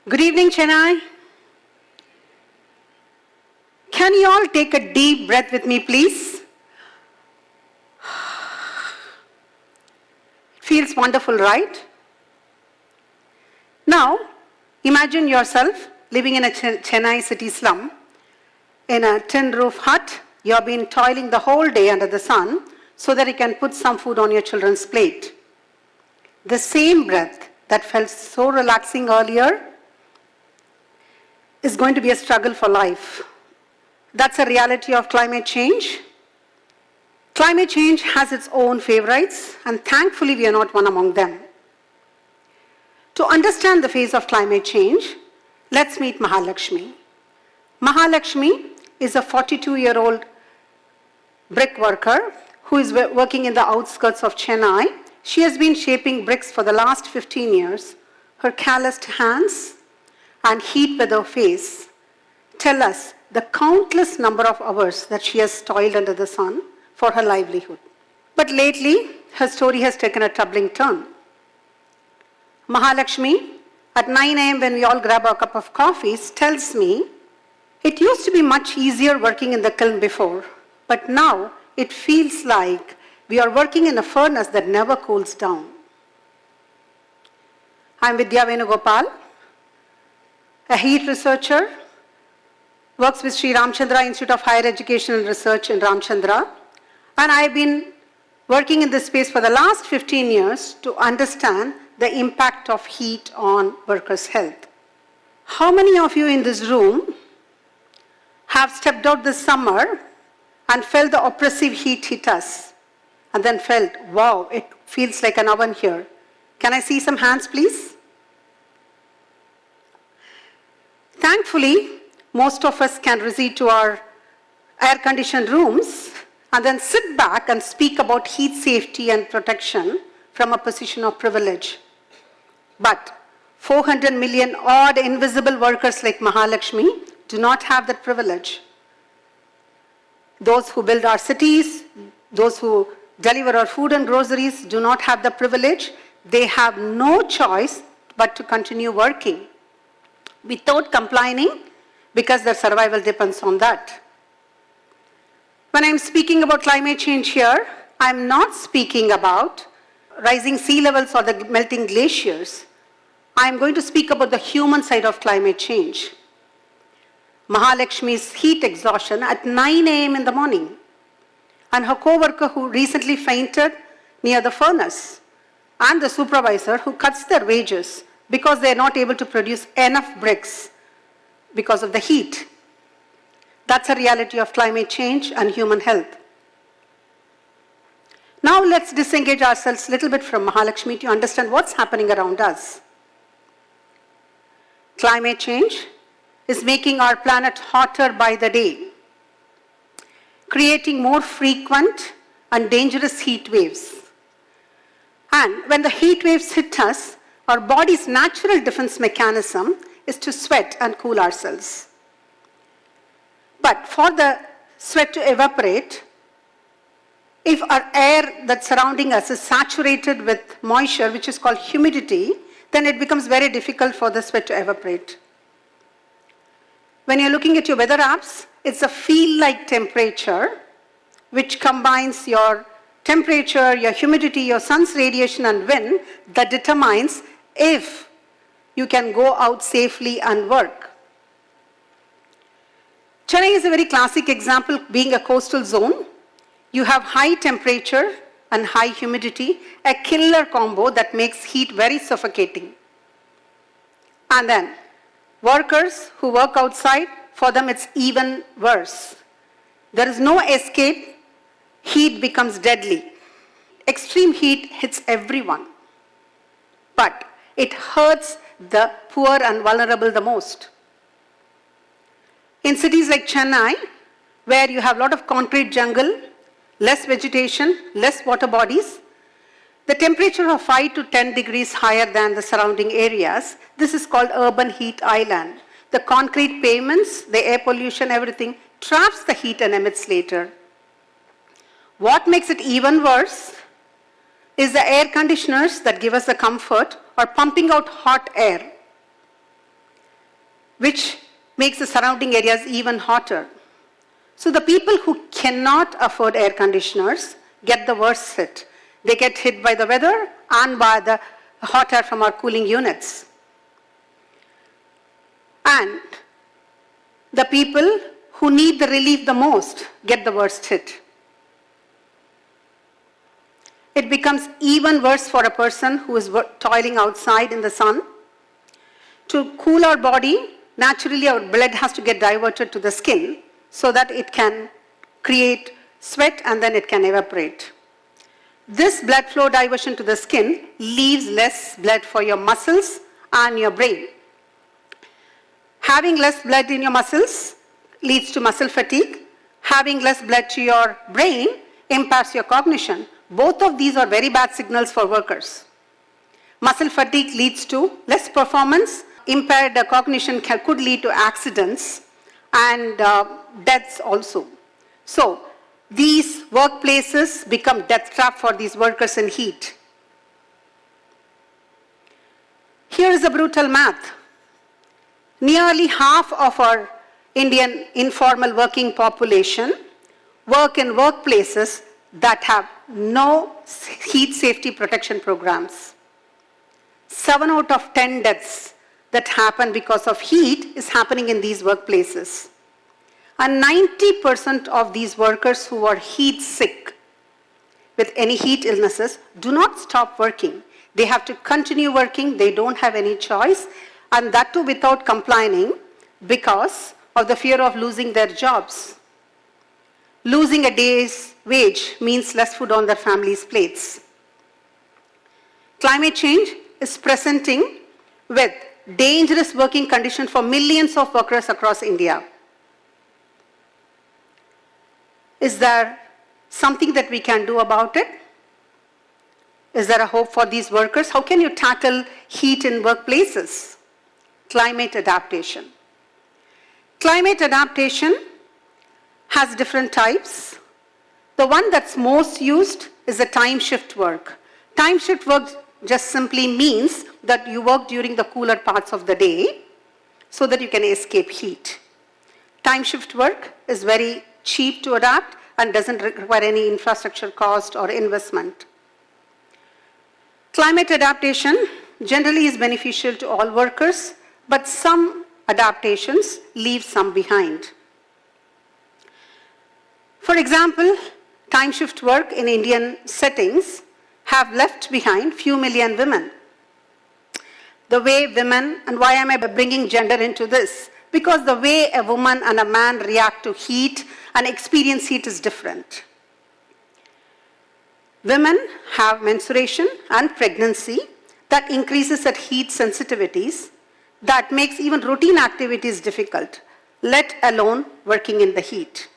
Good evening, Chennai. Can you all take a deep breath with me, please? It feels wonderful, right? Now, imagine yourself living in a Chennai city slum, in a tin roof hut. You have been toiling the whole day under the sun so that you can put some food on your children's plate. The same breath that felt so relaxing earlier is going to be a struggle for life. That's a reality of climate change. Climate change has its own favorites, and thankfully we are not one among them. To understand the phase of climate change, let's meet Mahalakshmi. Mahalakshmi is a 42-year-old brick worker who is working in the outskirts of Chennai. She has been shaping bricks for the last 15 years. Her calloused hands and heat with her face tell us the countless number of hours that she has toiled under the sun for her livelihood. But lately, her story has taken a troubling turn. Mahalakshmi, at 9 a.m. when we all grab our cup of coffee, tells me, it used to be much easier working in the kiln before, but now it feels like we are working in a furnace that never cools down. I'm Vidya Venugopal, a heat researcher, works with Sri Ramchandra Institute of Higher Education and Research in Ramchandra, and I've been working in this space for the last 15 years to understand the impact of heat on workers' health. How many of you in this room have stepped out this summer and felt the oppressive heat hit us and then felt, wow, it feels like an oven here? Can I see some hands, please? Thankfully, most of us can recede to our air-conditioned rooms and then sit back and speak about heat safety and protection from a position of privilege. But 400 million odd invisible workers like Mahalakshmi do not have that privilege. Those who build our cities, those who deliver our food and groceries do not have the privilege. They have no choice but to continue working without complaining because their survival depends on that. When I'm speaking about climate change here, I'm not speaking about rising sea levels or the melting glaciers. I'm going to speak about the human side of climate change. Mahalakshmi's heat exhaustion at 9 a.m. in the morning, and her co-worker who recently fainted near the furnace, and the supervisor who cuts their wages because they're not able to produce enough bricks because of the heat. That's a reality of climate change and human health. Now let's disengage ourselves a little bit from Mahalakshmi to understand what's happening around us. Climate change is making our planet hotter by the day, creating more frequent and dangerous heat waves. And when the heat waves hit us, our body's natural defense mechanism is to sweat and cool ourselves. But for the sweat to evaporate, if our air that's surrounding us is saturated with moisture, which is called humidity, then it becomes very difficult for the sweat to evaporate. When you're looking at your weather apps, it's a feel-like temperature, which combines your temperature, your humidity, your sun's radiation and wind, that determines if you can go out safely and work. Chennai is a very classic example, being a coastal zone. You have high temperature and high humidity, a killer combo that makes heat very suffocating. And then workers who work outside, for them it's even worse. There is no escape. Heat becomes deadly. Extreme heat hits everyone, but it hurts the poor and vulnerable the most. In cities like Chennai, where you have a lot of concrete jungle, less vegetation, less water bodies, the temperature of 5 to 10 degrees higher than the surrounding areas, this is called urban heat island. The concrete pavements, the air pollution, everything traps the heat and emits later. What makes it even worse is the air conditioners that give us the comfort are pumping out hot air. which makes the surrounding areas even hotter. So the people who cannot afford air conditioners get the worst hit. They get hit by the weather and by the hot air from our cooling units. And the people who need the relief the most get the worst hit. It becomes even worse for a person who is toiling outside in the sun. To cool our body, naturally our blood has to get diverted to the skin so that it can create sweat and then it can evaporate. This blood flow diversion to the skin leaves less blood for your muscles and your brain. Having less blood in your muscles leads to muscle fatigue. Having less blood to your brain impairs your cognition. Both of these are very bad signals for workers. Muscle fatigue leads to less performance. Impaired cognition could lead to accidents and deaths also. So these workplaces become death trap for these workers in heat. Here is a brutal math. Nearly half of our Indian informal working population work in workplaces that have no heat safety protection programs. 7 out of 10 deaths that happen because of heat is happening in these workplaces. And 90% of these workers who are heat sick with any heat illnesses do not stop working. They have to continue working, they don't have any choice, and that too without complaining because of the fear of losing their jobs. Losing a day's wage means less food on their families' plates. Climate change is presenting with dangerous working conditions for millions of workers across India. Is there something that we can do about it? Is there a hope for these workers? How can you tackle heat in workplaces? Climate adaptation. Climate adaptation has different types. The one that's most used is the time shift work. Time shift work just simply means that you work during the cooler parts of the day so that you can escape heat. Time shift work is very cheap to adapt and doesn't require any infrastructure cost or investment. Climate adaptation generally is beneficial to all workers, but some adaptations leave some behind. For example, time shift work in Indian settings have left behind few million women. The way women, and why am I bringing gender into this? Because the way a woman and a man react to heat and experience heat is different. Women have menstruation and pregnancy that increases at heat sensitivities that makes even routine activities difficult, let alone working in the heat.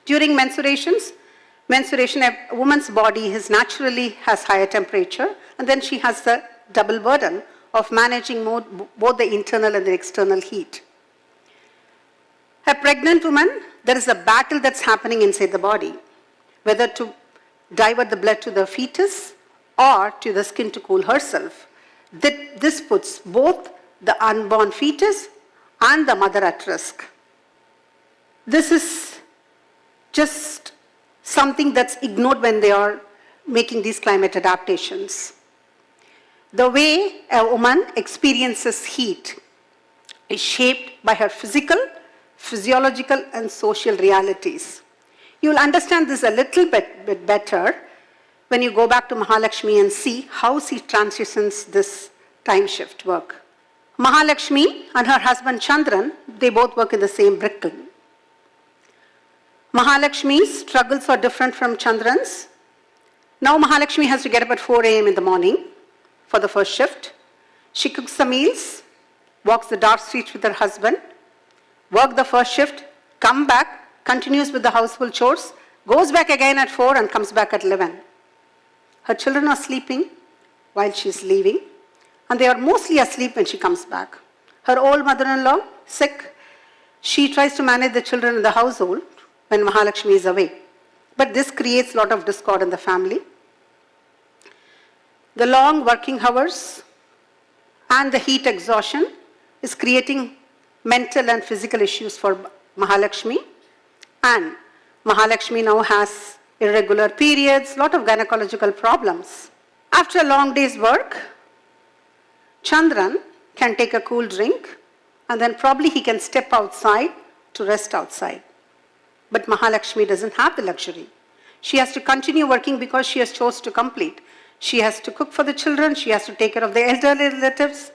During menstruation, a woman's body naturally has higher temperature, and then she has the double burden of managing both the internal and the external heat. A pregnant woman, there is a battle that's happening inside the body, whether to divert the blood to the fetus or to the skin to cool herself. This puts both the unborn fetus and the mother at risk. This is just something that's ignored when they are making these climate adaptations. The way a woman experiences heat is shaped by her physical, physiological, and social realities. You will understand this a little bit better when you go back to Mahalakshmi and see how she transitions this time shift work. Mahalakshmi and her husband Chandran, they both work in the same brick kiln. Mahalakshmi's struggles are different from Chandran's. Now Mahalakshmi has to get up at 4 a.m. in the morning for the first shift. She cooks the meals, walks the dark streets with her husband, works the first shift, comes back, continues with the household chores, goes back again at 4 and comes back at 11. Her children are sleeping while she's leaving, and they are mostly asleep when she comes back. Her old mother-in-law, sick, she tries to manage the children in the household when Mahalakshmi is away. But this creates a lot of discord in the family. The long working hours and the heat exhaustion is creating mental and physical issues for Mahalakshmi. And Mahalakshmi now has irregular periods, lot of gynecological problems. After a long day's work, Chandran can take a cool drink and then probably he can step outside to rest outside. But Mahalakshmi doesn't have the luxury. She has to continue working because she has chose to complete. She has to cook for the children, she has to take care of the elderly relatives.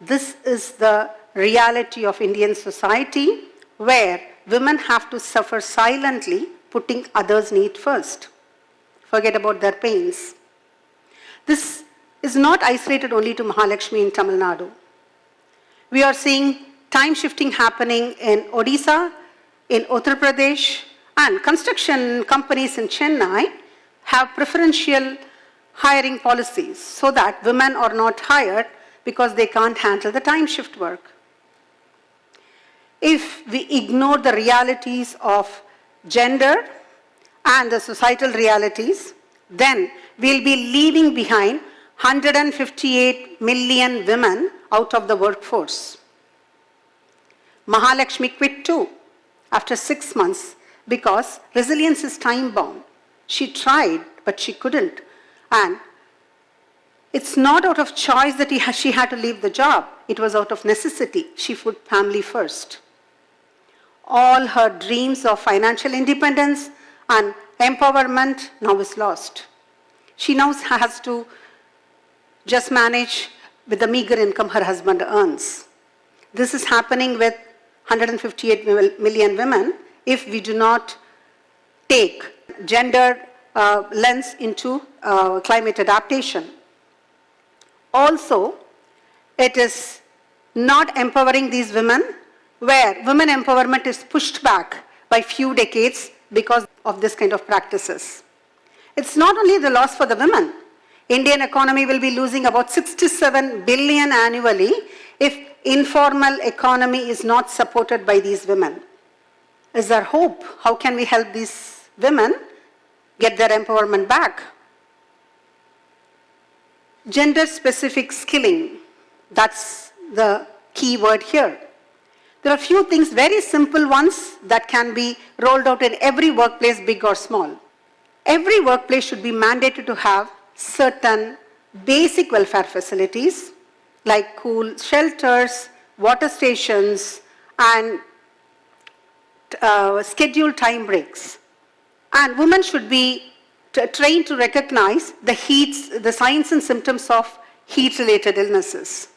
This is the reality of Indian society where women have to suffer silently, putting others' need first. Forget about their pains. This is not isolated only to Mahalakshmi in Tamil Nadu. We are seeing time shifting happening in Odisha, in Uttar Pradesh, and construction companies in Chennai have preferential hiring policies so that women are not hired because they can't handle the time shift work. If we ignore the realities of gender and the societal realities, then we'll be leaving behind 158 million women out of the workforce. Mahalakshmi quit too after 6 months because resilience is time-bound. She tried, but she couldn't. And it's not out of choice that she had to leave the job. It was out of necessity. She put family first. All her dreams of financial independence and empowerment now is lost. She now has to just manage with the meager income her husband earns. This is happening with 158 million women if we do not take gender lens into climate adaptation. Also, it is not empowering these women where women empowerment is pushed back by few decades because of this kind of practices. It's not only the loss for the women. Indian economy will be losing about 67 billion annually if informal economy is not supported by these women. Is there hope? How can we help these women get their empowerment back? Gender-specific skilling, that's the key word here. There are a few things, very simple ones, that can be rolled out in every workplace, big or small. Every workplace should be mandated to have certain basic welfare facilities like cool shelters, water stations, and scheduled time breaks. And women should be trained to recognize the signs and symptoms of heat-related illnesses.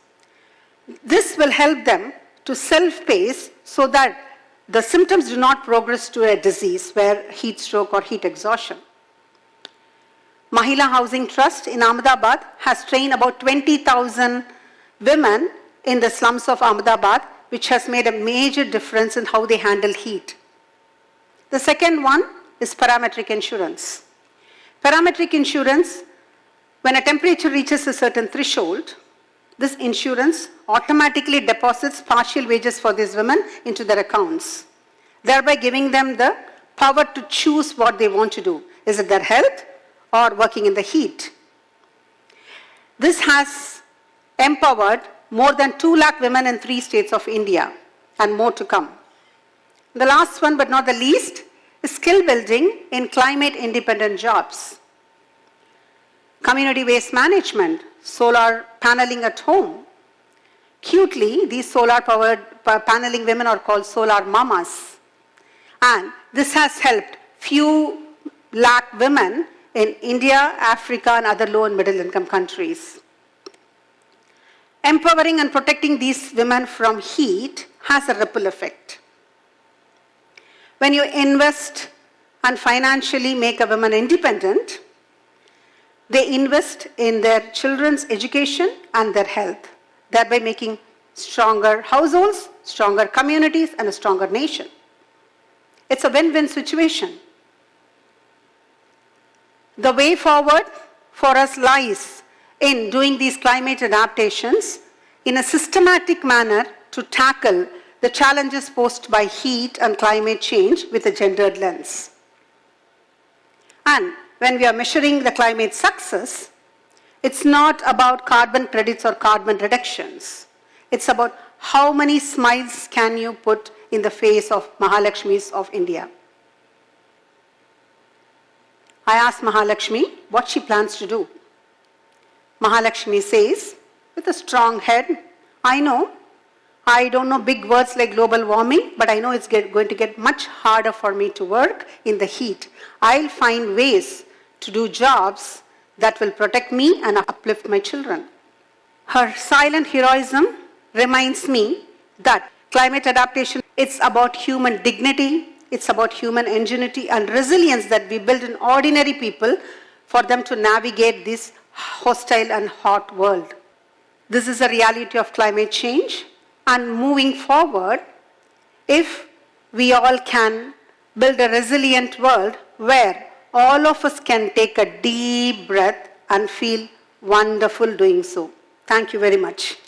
This will help them to self-pace so that the symptoms do not progress to a disease where heat stroke or heat exhaustion. Mahila Housing Trust in Ahmedabad has trained about 20,000 women in the slums of Ahmedabad, which has made a major difference in how they handle heat. The second one is parametric insurance. Parametric insurance, when a temperature reaches a certain threshold, this insurance automatically deposits partial wages for these women into their accounts, thereby giving them the power to choose what they want to do. Is it their health or working in the heat? This has empowered more than 2 lakh women in 3 states of India, and more to come. The last one, but not the least, is skill building in climate independent jobs. Community waste management, solar paneling at home. Cutely, these solar powered paneling women are called solar mamas. And this has helped few lakh women in India, Africa, and other low and middle income countries. Empowering and protecting these women from heat has a ripple effect. When you invest and financially make a woman independent, they invest in their children's education and their health, thereby making stronger households, stronger communities, and a stronger nation. It's a win-win situation. The way forward for us lies in doing these climate adaptations in a systematic manner to tackle the challenges posed by heat and climate change with a gendered lens. And when we are measuring the climate success, it's not about carbon credits or carbon reductions. It's about how many smiles can you put in the face of Mahalakshmis of India? I asked Mahalakshmi what she plans to do. Mahalakshmi says, with a strong head, I don't know big words like global warming, but I know it's going to get much harder for me to work in the heat. I'll find ways to do jobs that will protect me and uplift my children. Her silent heroism reminds me that climate adaptation, it's about human dignity, it's about human ingenuity and resilience that we build in ordinary people for them to navigate this hostile and hot world. This is a reality of climate change, and moving forward, if we all can build a resilient world where all of us can take a deep breath and feel wonderful doing so. Thank you very much.